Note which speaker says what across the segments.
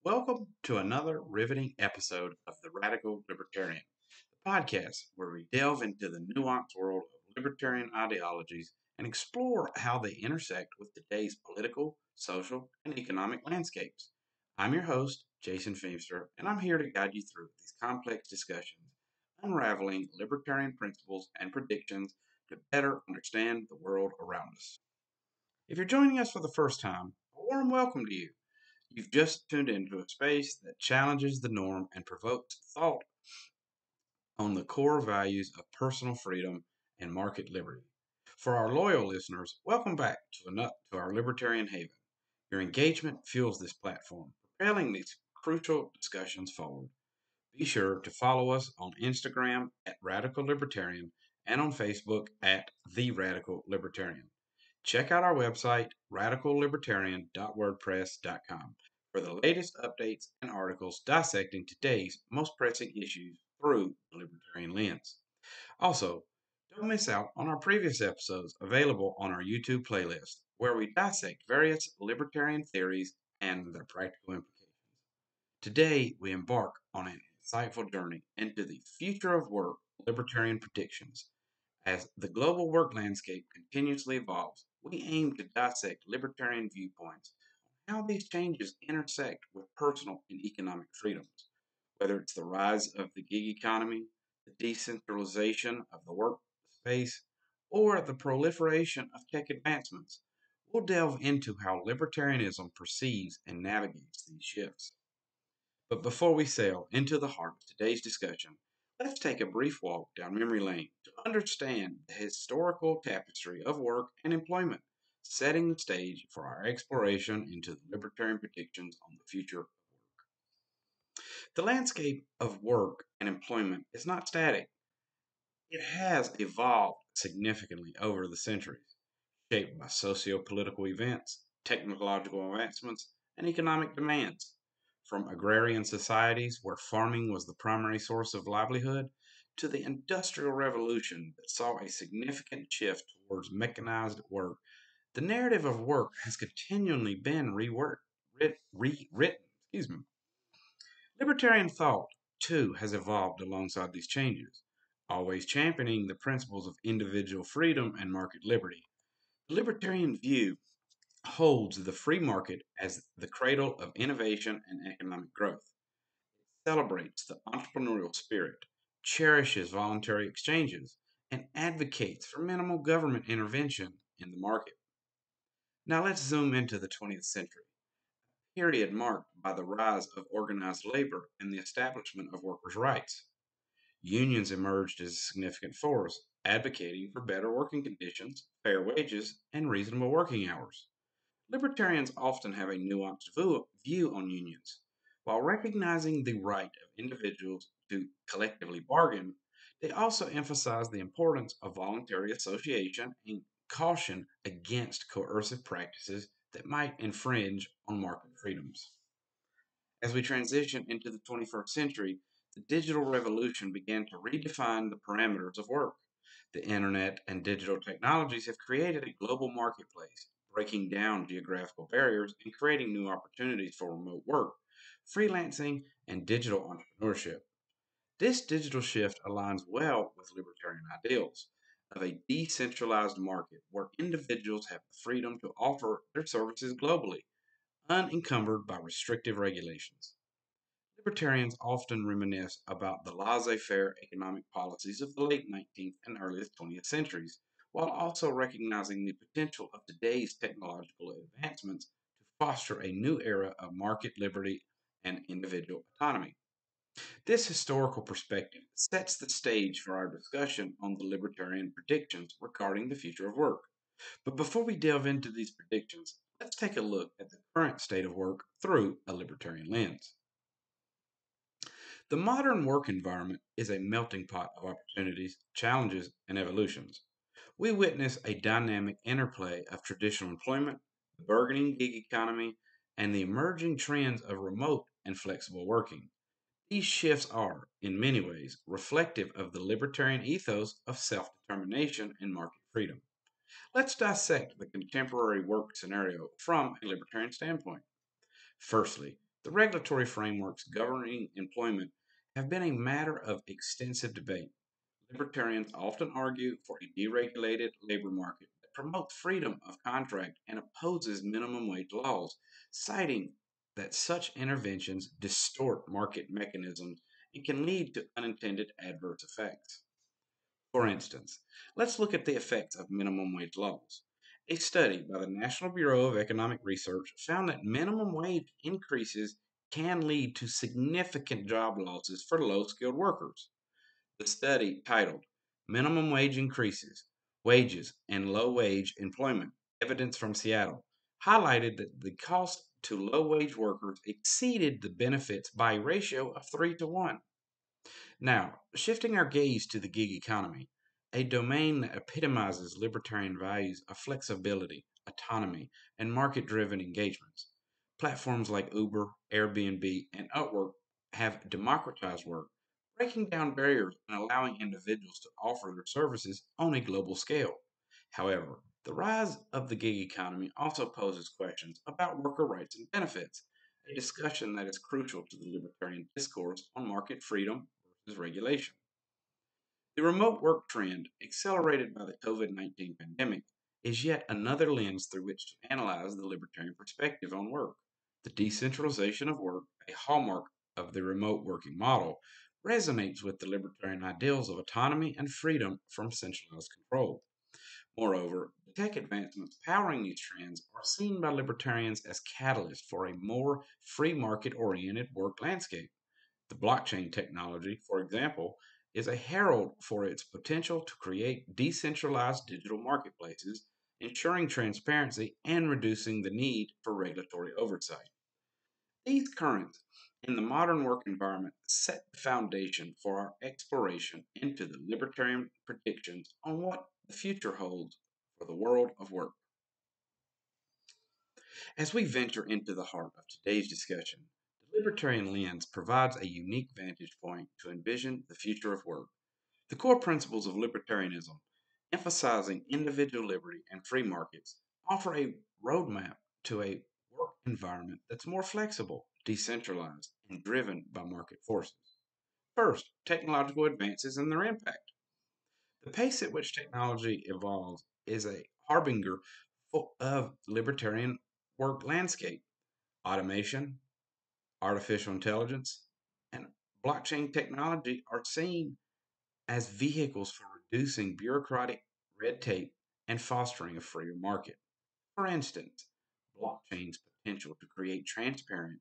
Speaker 1: Welcome to another riveting episode of the Radical Libertarian, the podcast where we delve into the nuanced world of libertarian ideologies and explore how they intersect with today's political, social, and economic landscapes. I'm your host, Jason Feimster, and I'm here to guide you through these complex discussions, unraveling libertarian principles and predictions to better understand the world around us. If you're joining us for the first time, a warm welcome to you. You've just tuned into a space that challenges the norm and provokes thought on the core values of personal freedom and market liberty. For our loyal listeners, welcome back to our libertarian haven. Your engagement fuels this platform, propelling these crucial discussions forward. Be sure to follow us on Instagram at Radical Libertarian and on Facebook at The Radical Libertarian. Check out our website, radicallibertarian.wordpress.com, for the latest updates and articles dissecting today's most pressing issues through the libertarian lens. Also, don't miss out on our previous episodes available on our YouTube playlist, where we dissect various libertarian theories and their practical implications. Today, we embark on an insightful journey into the future of work libertarian predictions. As the global work landscape continuously evolves, we aim to dissect libertarian viewpoints on how these changes intersect with personal and economic freedoms. Whether it's the rise of the gig economy, the decentralization of the workspace, or the proliferation of tech advancements, we'll delve into how libertarianism perceives and navigates these shifts. But before we sail into the heart of today's discussion, let's take a brief walk down memory lane to understand the historical tapestry of work and employment, setting the stage for our exploration into the libertarian predictions on the future of work. The landscape of work and employment is not static. It has evolved significantly over the centuries, shaped by socio-political events, technological advancements, and economic demands. From agrarian societies where farming was the primary source of livelihood, to the Industrial Revolution that saw a significant shift towards mechanized work, the narrative of work has continually been rewritten. Libertarian thought, too, has evolved alongside these changes, always championing the principles of individual freedom and market liberty. The libertarian view holds the free market as the cradle of innovation and economic growth. It celebrates the entrepreneurial spirit, cherishes voluntary exchanges, and advocates for minimal government intervention in the market. Now let's zoom into the 20th century, a period marked by the rise of organized labor and the establishment of workers' rights. Unions emerged as a significant force, advocating for better working conditions, fair wages, and reasonable working hours. Libertarians often have a nuanced view on unions. While recognizing the right of individuals to collectively bargain, they also emphasize the importance of voluntary association and caution against coercive practices that might infringe on market freedoms. As we transition into the 21st century, the digital revolution began to redefine the parameters of work. The internet and digital technologies have created a global marketplace, breaking down geographical barriers and creating new opportunities for remote work, freelancing, and digital entrepreneurship. This digital shift aligns well with libertarian ideals of a decentralized market where individuals have the freedom to offer their services globally, unencumbered by restrictive regulations. Libertarians often reminisce about the laissez faire economic policies of the late 19th and early 20th centuries, while also recognizing the potential of today's technological advancements to foster a new era of market liberty and individual autonomy. This historical perspective sets the stage for our discussion on the libertarian predictions regarding the future of work. But before we delve into these predictions, let's take a look at the current state of work through a libertarian lens. The modern work environment is a melting pot of opportunities, challenges, and evolutions. We witness a dynamic interplay of traditional employment, the burgeoning gig economy, and the emerging trends of remote and flexible working. These shifts are, in many ways, reflective of the libertarian ethos of self determination and market freedom. Let's dissect the contemporary work scenario from a libertarian standpoint. Firstly, The regulatory frameworks governing employment have been a matter of extensive debate. Libertarians often argue for a deregulated labor market that promotes freedom of contract and opposes minimum wage laws, citing that such interventions distort market mechanisms and can lead to unintended adverse effects. For instance, let's look at the effects of minimum wage laws. A study by the National Bureau of Economic Research found that minimum wage increases can lead to significant job losses for low skilled workers. The study, titled Minimum Wage Increases, Wages, and Low Wage Employment Evidence from Seattle, highlighted that the cost to low wage workers exceeded the benefits by a ratio of 3 to 1. Now, shifting our gaze to the gig economy, a domain that epitomizes libertarian values of flexibility, autonomy, and market driven engagements. Platforms like Uber, Airbnb, and Upwork have democratized work, breaking down barriers and allowing individuals to offer their services on a global scale. However, the rise of the gig economy also poses questions about worker rights and benefits, a discussion that is crucial to the libertarian discourse on market freedom versus regulation. The remote work trend, accelerated by the COVID 19 pandemic, is yet another lens through which to analyze the libertarian perspective on work. The decentralization of work, a hallmark of the remote working model, resonates with the libertarian ideals of autonomy and freedom from centralized control. Moreover, the tech advancements powering these trends are seen by libertarians as catalysts for a more free market oriented work landscape. The blockchain technology, for example, is a herald for its potential to create decentralized digital marketplaces, ensuring transparency and reducing the need for regulatory oversight. These currents in the modern work environment set the foundation for our exploration into the libertarian predictions on what the future holds for the world of work. As we venture into the heart of today's discussion, the libertarian lens provides a unique vantage point to envision the future of work. The core principles of libertarianism, emphasizing individual liberty and free markets, offer a roadmap to a work environment that's more flexible, decentralized, and driven by market forces. First, technological advances and their impact. The pace at which technology evolves is a harbinger of libertarian work landscape. Automation, artificial intelligence, and blockchain technology are seen as vehicles for reducing bureaucratic red tape and fostering a freer market. For instance, blockchain's potential to create transparent,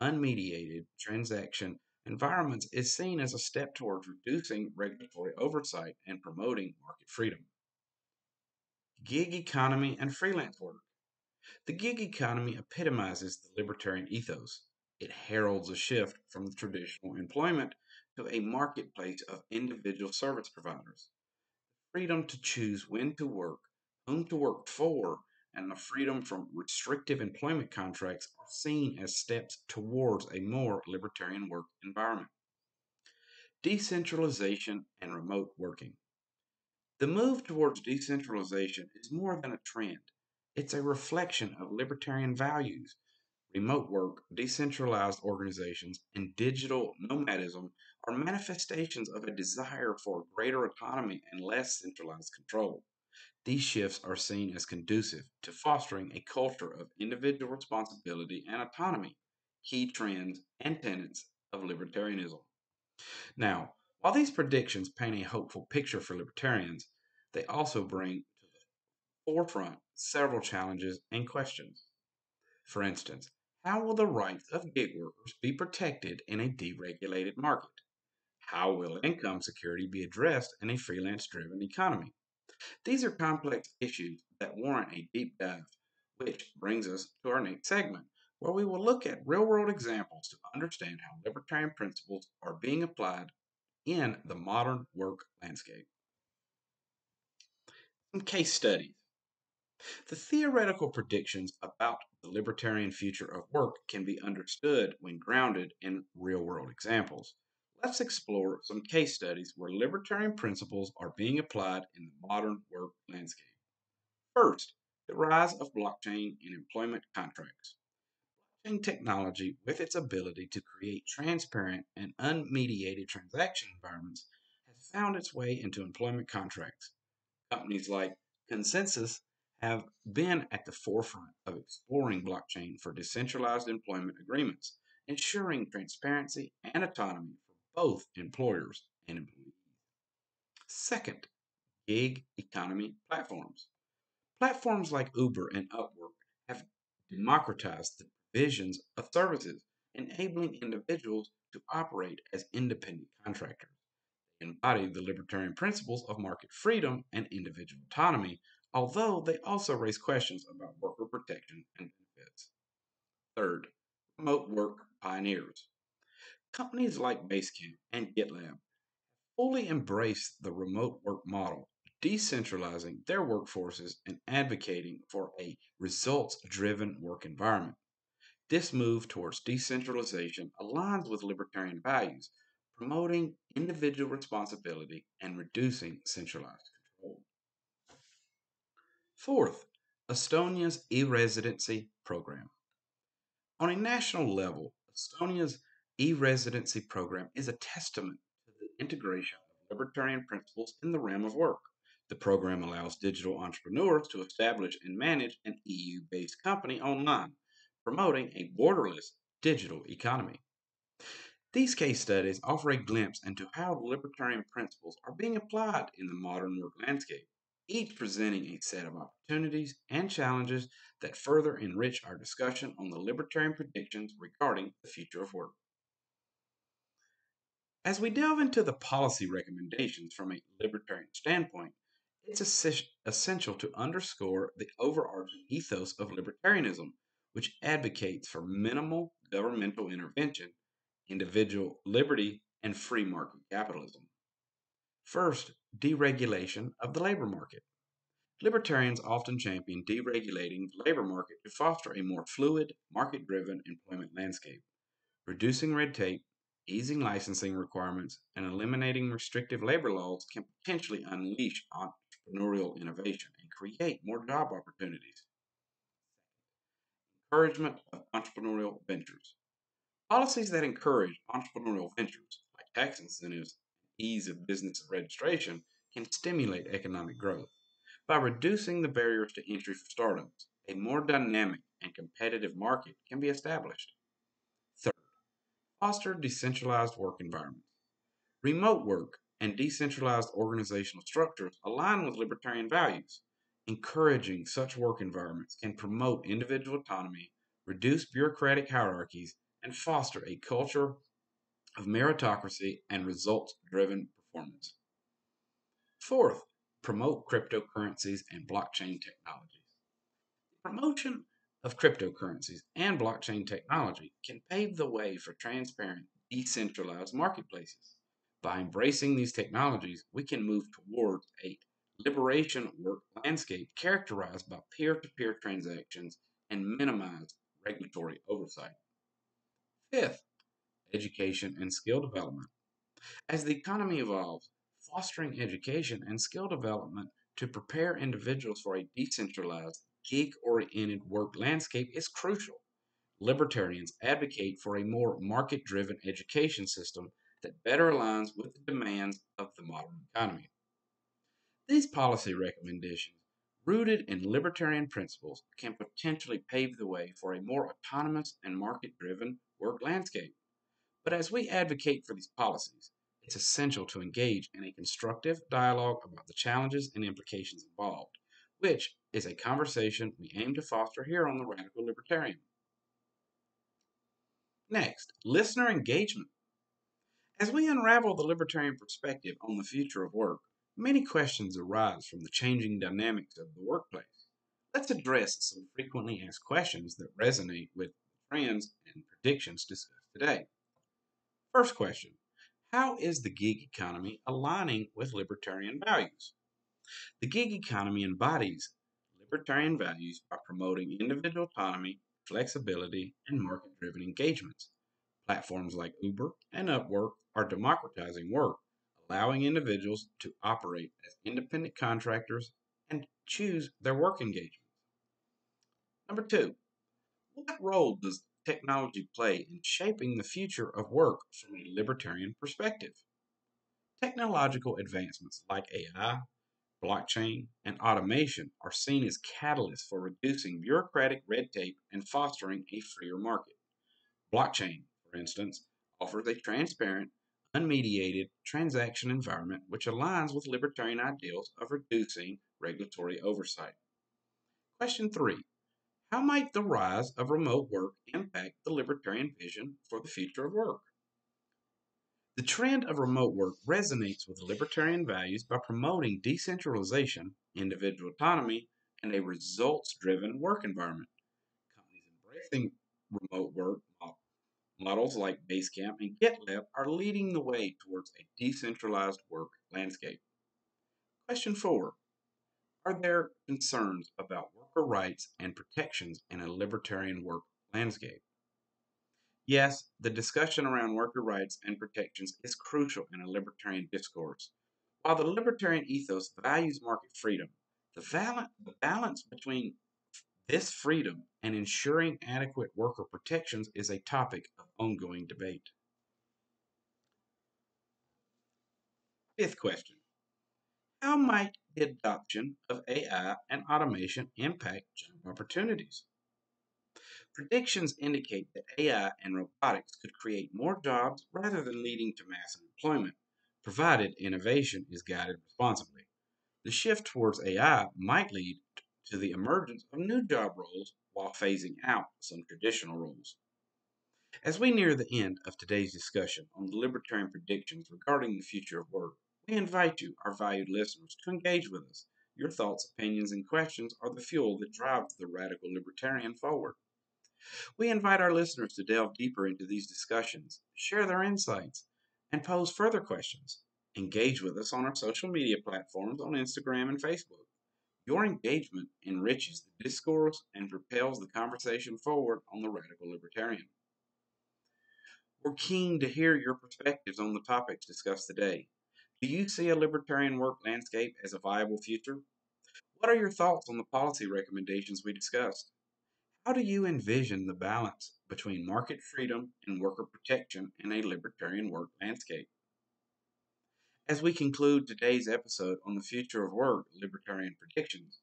Speaker 1: unmediated transaction environments is seen as a step towards reducing regulatory oversight and promoting market freedom. Gig economy and freelance work. The gig economy epitomizes the libertarian ethos. It heralds a shift from traditional employment to a marketplace of individual service providers. Freedom to choose when to work, whom to work for, and the freedom from restrictive employment contracts are seen as steps towards a more libertarian work environment. Decentralization and remote working. The move towards decentralization is more than a trend, it's a reflection of libertarian values. Remote work, decentralized organizations, and digital nomadism are manifestations of a desire for greater autonomy and less centralized control. These shifts are seen as conducive to fostering a culture of individual responsibility and autonomy, key trends and tenets of libertarianism. Now, while these predictions paint a hopeful picture for libertarians, they also bring to the forefront several challenges and questions. For instance, how will the rights of gig workers be protected in a deregulated market? How will income security be addressed in a freelance driven economy? These are complex issues that warrant a deep dive, which brings us to our next segment, where we will look at real world examples to understand how libertarian principles are being applied in the modern work landscape. Some case studies. The theoretical predictions about the libertarian future of work can be understood when grounded in real world examples. Let's explore some case studies where libertarian principles are being applied in the modern work landscape. First, the rise of blockchain in employment contracts. Blockchain technology, with its ability to create transparent and unmediated transaction environments, has found its way into employment contracts. Companies like Consensus have been at the forefront of exploring blockchain for decentralized employment agreements, ensuring transparency and autonomy for both employers and employees. Second, gig economy platforms. Platforms like Uber and Upwork have democratized the provisions of services, enabling individuals to operate as independent contractors. They embody the libertarian principles of market freedom and individual autonomy, although they also raise questions about worker protection and benefits. Third, remote work pioneers. Companies like Basecamp and GitLab fully embrace the remote work model, decentralizing their workforces and advocating for a results driven work environment. This move towards decentralization aligns with libertarian values, promoting individual responsibility and reducing centralized control. Fourth, Estonia's e-residency program. On a national level, Estonia's e-residency program is a testament to the integration of libertarian principles in the realm of work. The program allows digital entrepreneurs to establish and manage an EU based company online, promoting a borderless digital economy. These case studies offer a glimpse into how libertarian principles are being applied in the modern work landscape, each presenting a set of opportunities and challenges that further enrich our discussion on the libertarian predictions regarding the future of work. As we delve into the policy recommendations from a libertarian standpoint, it's essential to underscore the overarching ethos of libertarianism, which advocates for minimal governmental intervention, individual liberty, and free market capitalism. First, deregulation of the labor market. Libertarians often champion deregulating the labor market to foster a more fluid, market driven employment landscape. Reducing red tape, easing licensing requirements, and eliminating restrictive labor laws can potentially unleash entrepreneurial innovation and create more job opportunities. Encouragement of entrepreneurial ventures. Policies that encourage entrepreneurial ventures, like tax incentives and ease of business registration, can stimulate economic growth. By reducing the barriers to entry for startups, a more dynamic and competitive market can be established. Third, foster decentralized work environments. Remote work and decentralized organizational structures align with libertarian values. Encouraging such work environments can promote individual autonomy, reduce bureaucratic hierarchies, and foster a culture of meritocracy and results driven performance. Fourth, promote cryptocurrencies and blockchain technologies. Promotion of cryptocurrencies and blockchain technology can pave the way for transparent, decentralized marketplaces. By embracing these technologies, we can move towards a liberation work landscape characterized by peer to peer transactions and minimize regulatory oversight. Fifth, education and skill development. As the economy evolves, fostering education and skill development to prepare individuals for a decentralized, gig oriented work landscape is crucial. Libertarians advocate for a more market driven education system that better aligns with the demands of the modern economy. These policy recommendations, rooted in libertarian principles, can potentially pave the way for a more autonomous and market driven work landscape. But as we advocate for these policies, it's essential to engage in a constructive dialogue about the challenges and implications involved, which is a conversation we aim to foster here on the Radical Libertarian. Next, listener engagement. As we unravel the libertarian perspective on the future of work, many questions arise from the changing dynamics of the workplace. Let's address some frequently asked questions that resonate with trends and predictions discussed today. First question: how is the gig economy aligning with libertarian values? The gig economy embodies libertarian values by promoting individual autonomy, flexibility, and market driven engagements. Platforms like Uber and Upwork are democratizing work, allowing individuals to operate as independent contractors and choose their work engagements. Number two, what role does technology play in shaping the future of work from a libertarian perspective? Technological advancements like AI, blockchain, and automation are seen as catalysts for reducing bureaucratic red tape and fostering a freer market. Blockchain, for instance, offers a transparent, unmediated transaction environment which aligns with libertarian ideals of reducing regulatory oversight. Question 3. How might the rise of remote work impact the libertarian vision for the future of work? The trend of remote work resonates with libertarian values by promoting decentralization, individual autonomy, and a results driven work environment. Companies embracing remote work models like Basecamp and GitLab are leading the way towards a decentralized work landscape. Question 4. Are there concerns about worker rights and protections in a libertarian work landscape? Yes, the discussion around worker rights and protections is crucial in a libertarian discourse. While the libertarian ethos values market freedom, the balance between this freedom and ensuring adequate worker protections is a topic of ongoing debate. Fifth question. How might the adoption of AI and automation impact job opportunities? Predictions indicate that AI and robotics could create more jobs rather than leading to mass unemployment, provided innovation is guided responsibly. The shift towards AI might lead to the emergence of new job roles while phasing out some traditional roles. As we near the end of today's discussion on the libertarian predictions regarding the future of work, we invite you, our valued listeners, to engage with us. Your thoughts, opinions, and questions are the fuel that drives the radical libertarian forward. We invite our listeners to delve deeper into these discussions, share their insights, and pose further questions. Engage with us on our social media platforms on Instagram and Facebook. Your engagement enriches the discourse and propels the conversation forward on the Radical Libertarian. We're keen to hear your perspectives on the topics discussed today. Do you see a libertarian work landscape as a viable future? What are your thoughts on the policy recommendations we discussed? How do you envision the balance between market freedom and worker protection in a libertarian work landscape? As we conclude today's episode on the future of work, libertarian predictions,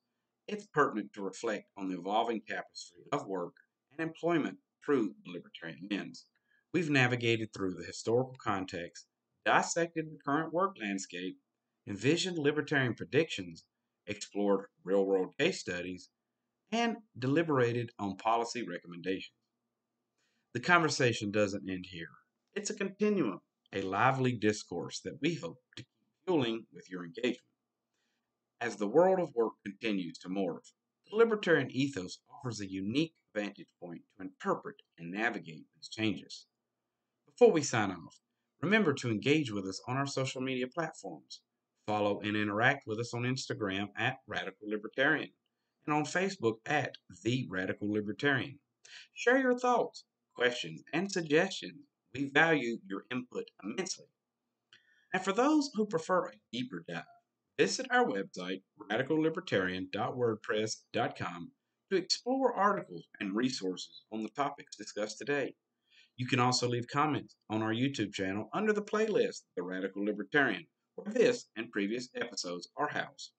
Speaker 1: it's pertinent to reflect on the evolving tapestry of work and employment through the libertarian lens. We've navigated through the historical context, dissected the current work landscape, envisioned libertarian predictions, explored real world case studies, and deliberated on policy recommendations. The conversation doesn't end here. It's a continuum, a lively discourse that we hope to keep fueling with your engagement. As the world of work continues to morph, the libertarian ethos offers a unique vantage point to interpret and navigate these changes. Before we sign off, remember to engage with us on our social media platforms. Follow and interact with us on Instagram at Radical Libertarian and on Facebook at The Radical Libertarian. Share your thoughts, questions, and suggestions. We value your input immensely. And for those who prefer a deeper dive, visit our website, radicallibertarian.wordpress.com, to explore articles and resources on the topics discussed today. You can also leave comments on our YouTube channel under the playlist, The Radical Libertarian, where this and previous episodes are housed.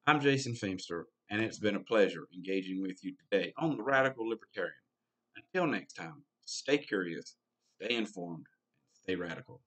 Speaker 1: I'm Jason Feimster, and it's been a pleasure engaging with you today on The Radical Libertarian. Until next time, stay curious, stay informed, and stay radical.